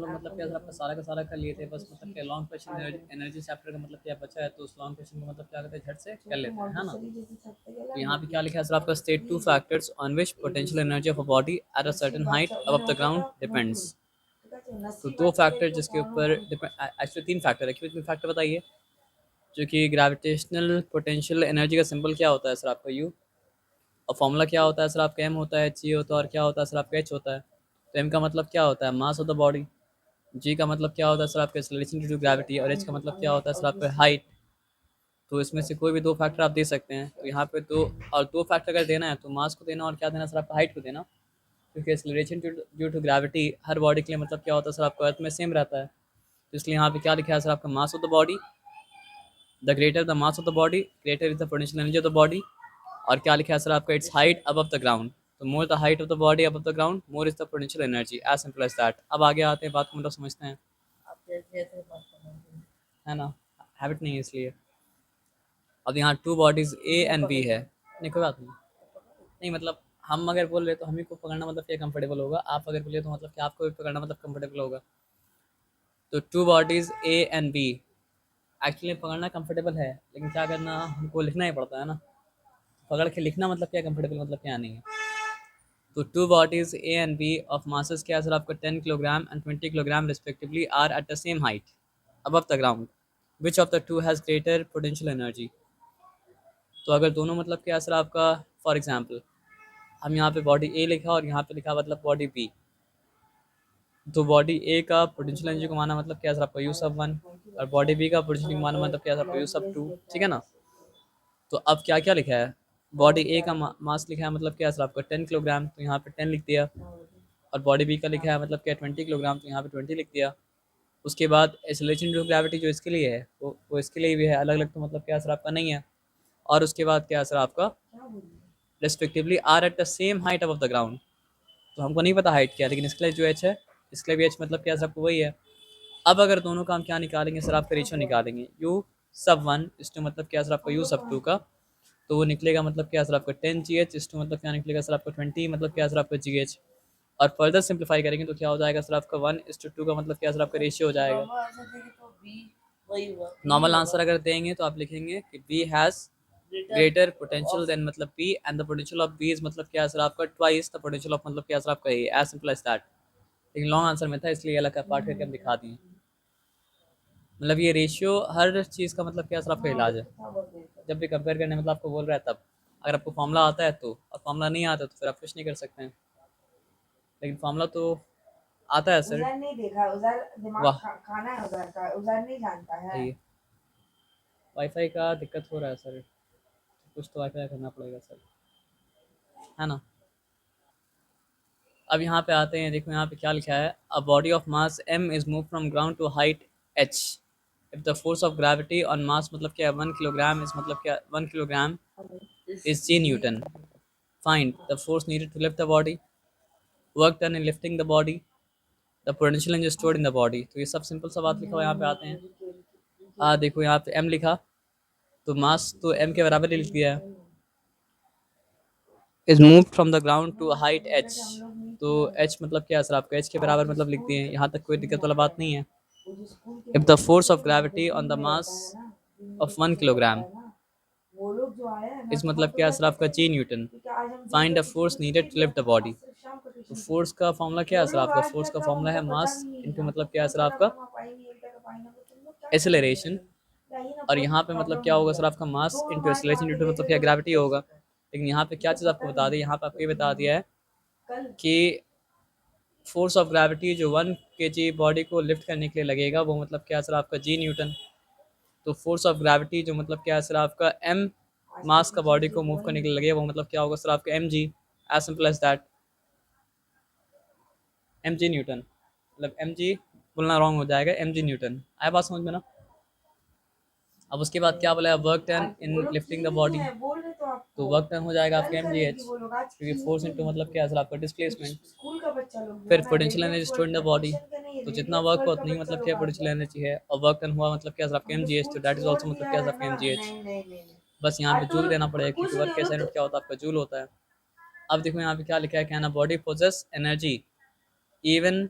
मतलब क्या सर आपका सारा का सारा कर लिए थे, बस मतलब क्या लॉन्ग क्वेश्चन एनर्जी चैप्टर का मतलब क्या बचा है, तो उस लॉन्ग क्वेश्चन को मतलब क्या करते हैं झट से कर लेते हैं, है ना। तो यहाँ पे क्या लिखा है सर आपका, state two factors on which potential energy of a body at a certain height above the ground depends. तो दो फैक्टर जिसके ऊपर एक्चुअली तीन फैक्टर है, क्यों तीन फैक्टर बताइए। जो कि ग्रेविटेशनल पोटेंशियल एनर्जी का सिंबल क्या होता है सर आपका यू, और फॉर्मूला क्या होता है सर आपका एम होता है, जी होता है, और क्या होता है सर आपका एच होता है। तो एम का मतलब क्या होता है, मास ऑफ द बॉडी। जी का मतलब क्या होता है सर आपका, एक्सेलरेशन ड्यू टू ग्रेविटी। और एच का मतलब क्या होता है सर आपका, हाइट। तो इसमें से कोई भी दो फैक्टर आप दे सकते हैं। तो यहाँ पे दो, और दो फैक्टर अगर देना है तो मास को देना और क्या देना सर आपका, हाइट को देना। क्योंकि एक्सेलरेशन ड्यू टू ग्रेविटी हर बॉडी के लिए मतलब क्या होता है सर आपका, अर्थ में सेम रहता है। तो इसलिए यहाँ पे क्या लिखा है सर आपका, mass of the body, the greater the mass of the body greater is the potential energy of the body. और क्या लिखा है सर आपका, its height above the ground. तो more the height of the body above the ground, more is the potential energy, as simple as that. अब आगे आते हैं, बात को मतलब समझते हैं, है ना। हैबिट नहीं है इसलिए। अब यहाँ two bodies A and B है, नहीं कोई बात नहीं। नहीं मतलब हम अगर बोल रहे तो हम ही को पकड़ना मतलब क्या कंफर्टेबल होगा, आप अगर बोले तो मतलब कि आपको भी पकड़ना मतलब कंफर्टेबल होगा। तो two bodies A and B actually पकड़ना कंफर्टेबल है, लेकिन क्या करना, हमको लिखना ही पड़ता है ना। पकड़ के लिखना मतलब क्या कंफर्टेबल मतलब क्या नहीं है। तो two bodies A and B of masses क्या सर आपका 10 kilogram and 20 kilogram respectively are at the same height above the ground, which of the two has greater potential energy. तो अगर दोनों मतलब क्या सर आपका, फॉर एग्जांपल हम यहाँ पे बॉडी ए लिखा और यहाँ पे लिखा मतलब बॉडी बी। तो बॉडी ए का पोटेंशियल एनर्जी को माना मतलब क्या सर आपका, यू सब वन। और बॉडी बी का पोटेंशियल को माना मतलब क्या सर आपका, यू सब टू। ठीक है ना। तो अब क्या क्या लिखा है, बॉडी ए का मास लिखा है मतलब क्या सर आपका 10 किलोग्राम, तो यहाँ पे 10 लिख दिया। और बॉडी बी का लिखा है मतलब क्या 20 किलोग्राम, तो यहाँ पे 20 लिख दिया। उसके बाद एक्सेलरेशन ड्यू टू ग्रेविटी जो इसके लिए है वो इसके लिए भी है अलग अलग, तो मतलब क्या सर आपका नहीं है। और उसके बाद क्या सर आपका, respectively are at the same height above the ground. तो हमको नहीं पता हाइट क्या है, लेकिन इसके लिए जो एच है, इसके लिए भी एच मतलब क्या सर आपको वही है। अब अगर दोनों का हम क्या निकालेंगे सर आपका, रेशियो निकालेंगे, यू सब वन इस टू मतलब क्या सर आपका, यू सब टू का। तो वो निकलेगा मतलब क्या सर आपका 10 GH इस टू मतलब क्या निकलेगा सर आपका 20 मतलब क्या सर आपका GH। और फर्दर सिंप्लीफाई करेंगे तो क्या हो जाएगा सर आपका 1:2 का मतलब क्या सर आपका रेशियो हो जाएगा। नॉर्मल आंसर अगर देंगे तो आप लिखेंगे कि B has greater potential than मतलब P, and the potential of B is मतलब क्या सर आपका ट्वाइस द पोटेंशियल ऑफ मतलब क्या सर आपका ए, एज सिंपल एज दैट। लेकिन लॉन्ग आंसर में था इसलिए अलग का पार्ट करके हम दिखा दिए। मतलब ये रेशियो हर चीज़ का मतलब क्या सर आपका इलाज है। जब भी कंपेयर करने मतलब आपको बोल रहा है तब, अगर आपको फॉर्मूला आता है तो, और फॉर्मूला नहीं आता तो फिर आप कुछ नहीं कर सकते हैं। लेकिन फॉर्मूला तो आता है सर। उधर नहीं देखा, उधर दिमाग वाह, खाना है, उधर का उधर नहीं जानता है। सही है। वाईफाई का दिक्कत हो रहा है सर, कुछ तो वाईफाई करना पड़ेगा सर, है ना। अब यहाँ पे आते हैं, देखो यहाँ पे क्या लिखा है, a body of mass m is move from ground to height h if the force of gravity on mass मतलब क्या 1 किलोग्राम इज मतलब क्या 1 kilogram is g newton. Find the force needed to lift the body, work done in lifting the body, the potential energy stored in the body. तो ये सब simple सा बात लिखा हुआ, यहाँ पे आते हैं। देखो यहाँ पे m लिखा, तो मास तो m के बराबर ही लिख दिया है। Is move from the ground to height h, तो h मतलब क्या है सर आपका, h के बराबर मतलब लिख दिए, यहाँ तक कोई दिक्कत वाला बात नहीं है। If the force of gravity on the mass of 1 kilogram वो लोग जो आए हैं ना इस थक मतलब तो क्या है सर जाते आपका थे, जी न्यूटन। क्योंकि आज हम दिन फाइंड भर द छुट्टी फोर्स होती नीडेड थी, टू जब लिफ्ट द तक बॉडी। आज सिर्फ शाम को तो ट्यूशन थी। फोर्स का फॉर्मूला क्या वो है सर लोग आपका, आज फोर्स तक का कब फॉर्मूला उनको है पता मास नहीं है इंटू ना, तो मतलब क्या है फोन सर करना आपका, पापा पाएंगे एक टका पाएंगे, तो तुम लोग क्या करोगे एक्सेलरेशन। बेचारे। यही ना और यहाँ पे मतलब प्रॉब्लम क्या हो होगा गया। सर आपका मास दो इंटू बार एक्सेलरेशन कहा के इंटू गए मतलब थे क्या तो नहीं ग्रेविटी गए होगा। सुबह। लेकिन यहाँ पे क्या तो चीज़ आपको पता बता नहीं दी, है यहाँ पे आपको ये बता लेकिन दिया है कल कि फोर्स ऑफ ग्रेविटी जो 1 kg बॉडी को लिफ्ट करने के लिए लगेगा वो मतलब क्या सर आपका जी न्यूटन। तो फोर्स ऑफ ग्रेविटी जो मतलब क्या है सर आपका m आज तो मास का पीछे बॉडी से को मूव वही करने के लिए लगेगा वो मतलब क्या होगा सर आपका mg, as simple as that. mg newton, मतलब mg बोलना रॉन्ग हो जाएगा, mg न्यूटन। आया बात समझ में ना। अब उसके बाद क्या बोला है, वर्क डन आज वो इन लोग लिफ्टिंग की द नहीं बॉडी। है, बोल रहे तो तो आपको वर्क डन हो जाएगा कल आपका एम जी करेगी एच, वो लोग, आज क्योंकि की फोर्स नहीं इंटू है। मतलब क्या है सर आपका कुछ डिस्प्लेसमेंट। स्कूल का बच्चा लोग भी फिर आना है, potential energy radiance stored world in the का, बॉडी। ट्यूशन का नहीं, तो जितना रेडियंस वर्क वर्ल्ड का उतनी बच्चा मतलब लोग क्या आ पोटेंशियल गया। एनर्जी है, और वर्क डन हुआ मतलब क्या सर आपका हम एम तो जी एच, तो स्कूल दैट इज छोड़ ऑल्सो मतलब दिया क्या सर है आपका ना, एम जी एच। नहीं नहीं नहीं नहीं। बस यहाँ पे आज तो जूल देना पड़ेगा, कुछ क्योंकि नहीं, वर्क वो कैसा लोग यूनिट तो क्या होता है आपका, जूल होता है। अब देखो यहाँ पे क्या लिखा है, कहना body possesses energy even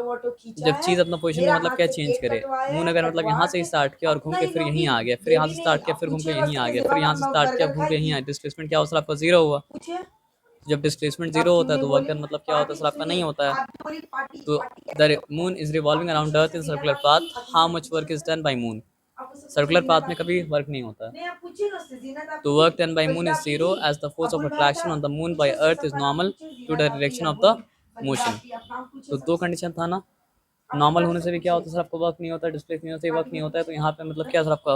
photo वोटो खींचा जब है, चीज़ अपना पोजीशन मेरा को मतलब हाथ क्या से चेंज केक करे। कटवाया मून है, अगर मतलब कटवा यहाँ से के स्टार्ट किया और घूम अपना के ही फिर यहीं लोगी, आ गया, फिर ये यहाँ भी से नहीं। स्टार्ट किया, अब फिर घूम के पूछे यहीं आ उसके गया, सिवा फिर यहाँ से स्टार्ट किया, बर्गर घूम के यहीं खाएगी, आया, डिस्प्लेसमेंट क्या हुआ सर आपका, ज़ीरो हुआ। पूछे। जब डिस्प्लेसमेंट तब ज़ीरो होता है तुमने तो वर्क बोली डन मतलब क्या होता है पार्टी, सर आपका नहीं सुनिए होता है। आप बोली पार्टी तो पार्टी कैसे द होगा? मून इज़ रिवॉल्विंग अब अराउंड पूछे अर्थ उससे इन जीनत सर्कुलर आती पाथ, थी, अब हाउ तुमसे मच पूछे वर्क इज़ उससे, डन बाय मून। अब उससे पूछे सर्कुलर जीनत पाथ में आती कभी थी, वर्क नहीं होता है। नहीं आप पूछिए ना उससे जीनत तो आती वर्क थी, done by moon Farida is आती ज़ीरो थी, as the force of Abul भाई था, attraction on the moon by पूछे उससे अर्थ इज़ सफर नाम नॉर्मल पूछे, टू जीनत द आती डायरेक्शन अब ऑफ द बोली, फरीदा मोशन। आती, अब नाम पूछे तो दो सबसे, कंडीशन था ना, अब नॉर्मल फट होने से से भी क्या पूछिए, होता है सर आपको वर्क नहीं होता है, डिस्प्लेस नहीं होता है वर्क पार्टी नहीं में होता है, तो पूछिए, यहाँ पे मतलब क्या सर आपका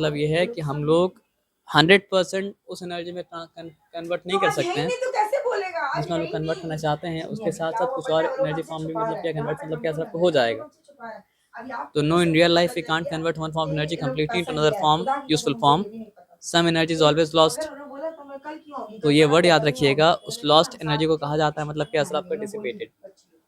मतलब ये है कि हम लोग 100% उस एनर्जी में कन्वर्ट नहीं तो कर आज है सकते ही हैं नहीं तो कैसे बोलेगा? आज जिसमें हम है लोग ही कन्वर्ट नहीं। करना चाहते हैं, नहीं, उसके अभी साथ क्या साथ हुआ कुछ पता और है, वो लोग एनर्जी हमसे फॉर्म भी छुपा मतलब रहे क्या हैं। यहाँ कन्वर्ट तक मतलब क्या हमको सब लग हो रहा है, ये जाएगा। लोग हमसे छुपा रहे हैं। अभी तो आपको नो इन कैसे रियल लाइफ पता वी चल कांट गया? Convert one form of energy ये लोग completely पैसा into another दिया है, form, खुदा की useful कसम मुझे form. ये भी नहीं पता। Some energy is always अगर lost. उन्होंने बोला तो मैं कल क्यों आऊंगी? तो कल ये सारा वर्ड याद पेपर में रखिएगा, होगी। उस मैंने लॉस्ट कहा एनर्जी को कहा जाता है ट्यूशन मतलब पढ़ क्या के सर आपका आएंगे। मैं बोली डिसिपेटेड। बच्ची लोग।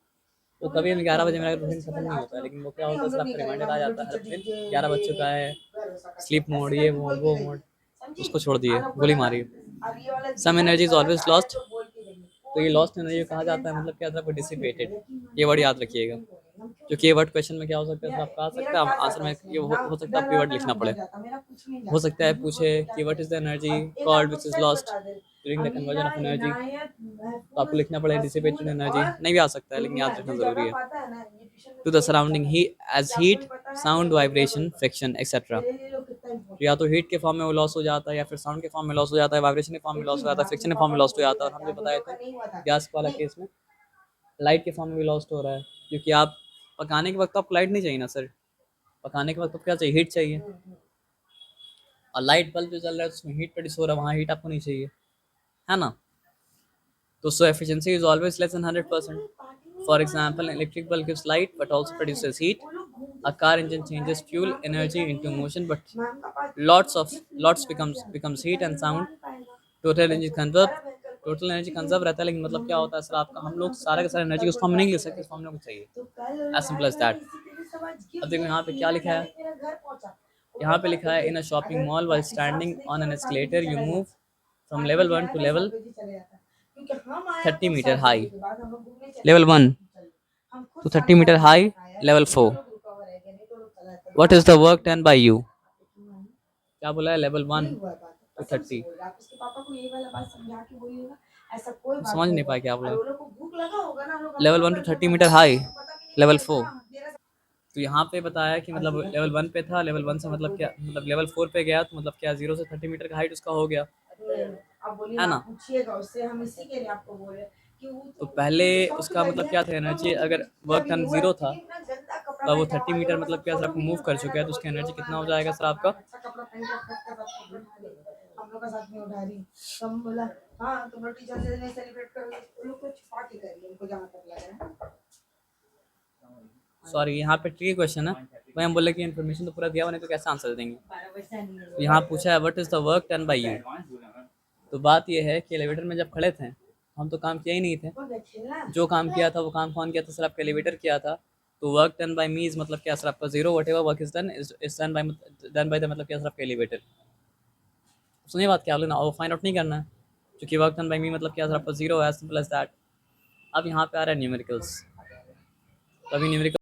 तो तो मैं कभी कल हमें क्यों 11 आऊंगी? बजे मैं मेरा तो रूटीन फेस्टिवल खत्म नहीं आज होता है, तो लेकिन वो क्या नहीं होता है हम सर लोग नहीं आपका करेंगे, रिमाइंडर आ हम लोग जाता है हर टीचर दिन, जी 11 बज चुका है, भरोसा करते स्लीप हैं। मोड ऐसे ये करके बोल मोड के वो गई मोड, है। समझी? उसको छोड़ दिए, आपको गोली पता ना, मारी। अब ये वाला सम जीवन एनर्जी इज गलत ऑलवेज आया लॉस्ट। तो बोल के गई है। तो ये कोई लॉस्ट भी एनर्जी को किसी कहा जाता है सेकंड मतलब क्या था, कोई नहीं डिसिपेटेड। बोलेगा, यकीन ये वर्ड मानिए, याद नहीं रखिएगा, बोलेंगे, हम क्यों क्योंकि ये बोलेंगे? वर्ड क्वेश्चन में क्या हो सकता है सर, आपका आ मेरा सकता है क्या आंसर जाता में, है इसमें? ये ना हो सकता है डर आपको ये वर्ड रहता है लिखना ना पड़े। डर जाता, मेरा कुछ नहीं हो जाता। सकता है मैं झूठ पूछे बोल के क्या कि व्हाट इज द करूं? एनर्जी अब एक कॉल्ड आपको विच इज सच लॉस्ट बता दे, during the conversion Amina, of energy. Inayat, तो आपको महफूज, लिखना पड़ेगा डिसिपेटेड मसूद एनर्जी, और नहीं भी आ सकता है लेकिन दुनिया याद रखना जो जरूरी जगह है। पाता है ना, ये ट्यूशन में टू द कोई नहीं सराउंडिंग पाता ही है। एज क्या आपको हीट, भी पता है या साउंड, दुनिया को वाइब्रेशन, भी पता है? Friction etcetera. मेरे लिए लोग कितना important तो या तो हीट के फॉर्म में वो लॉस हो जाता है, या फिर साउंड के फॉर्म में लॉस हो जाता है, वाइब्रेशन के फॉर्म में लॉस हो जाता है, फ्रिक्शन के फॉर्म में लॉस हो जाता है। और हम जो बताए थे गैस वाला केस में लाइट के फॉर्म में भी लॉस्ट हो रहा है, क्योंकि आप पकाने के वक्त आपको लाइट नहीं चाहिए ना सर, पकाने के वक्त आपको क्या चाहिए, हीट चाहिए। और लाइट बल्ब जो चल रहा है उसमें हीट प्रोड्यूस हो रहा है, वहाँ हीट आपको नहीं चाहिए, है ना। तो so efficiency is always less than 100%. For example, an electric bulb gives light but also produces heat. A car engine changes fuel energy into motion, but lots becomes heat and sound. Total energy conserve रहता है, लेकिन मतलब क्या होता है sir आपका, हम लोग सारे का सारा एनर्जी उस फॉर्म में नहीं ले सकते, उस फॉर्म में हमको चाहिए, एज सिंपल एज दैट। अब देखो यहाँ पे क्या लिखा है, यहाँ पे लिखा है in a shopping mall while standing on an escalator you move from level 1 to level 30 metre high, level 1 to 30 meter high, level 4. What is the work done by you? क्या बोला है, लेवल 1 to 30। समझ नहीं पाया क्या बोला, level 1 to 30 metre high, level 4। तो यहाँ पे बताया कि मतलब लेवल 1 पे था, लेवल 1 से मतलब क्या, मतलब लेवल 4 पे गया तो मतलब क्या 0 से 30 मीटर का हाइट उसका हो गया, है ना। तो पहले उसका मतलब क्या था, एनर्जी अगर वर्क डन 0 था तो वो 30 मीटर मतलब क्या सर आपको मूव कर चुका है, तो उसकी एनर्जी कितना हो जाएगा सर आपका, सॉरी यहाँ पे ट्रिकी क्वेश्चन है भाई, हम बोले कि इन्फॉर्मेशन तो पूरा दिया हुआ नहीं तो कैसे आंसर देंगे। तो यहाँ पूछा है what is the work done by you. तो बात ये है कि एलिवेटर में जब खड़े थे हम तो काम किया ही नहीं थे, जो काम किया था वो काम कौन किया था सर, आपका एलिवेटर किया था। तो work done by me is मतलब क्या सर आपका 0, what ever work is done by the मतलब क्या सर आपका एलिवेटर। सुनिए बात क्या बोले ना, वो फाइंड आउट नहीं करना है, क्योंकि वर्क डन बाय मी मतलब क्या सर आपका 0 है, एज सिंपल एज दैट। अब यहाँ पे आ रहा है न्यूमेरिकल्स, तो अभी न्यूमेरिकल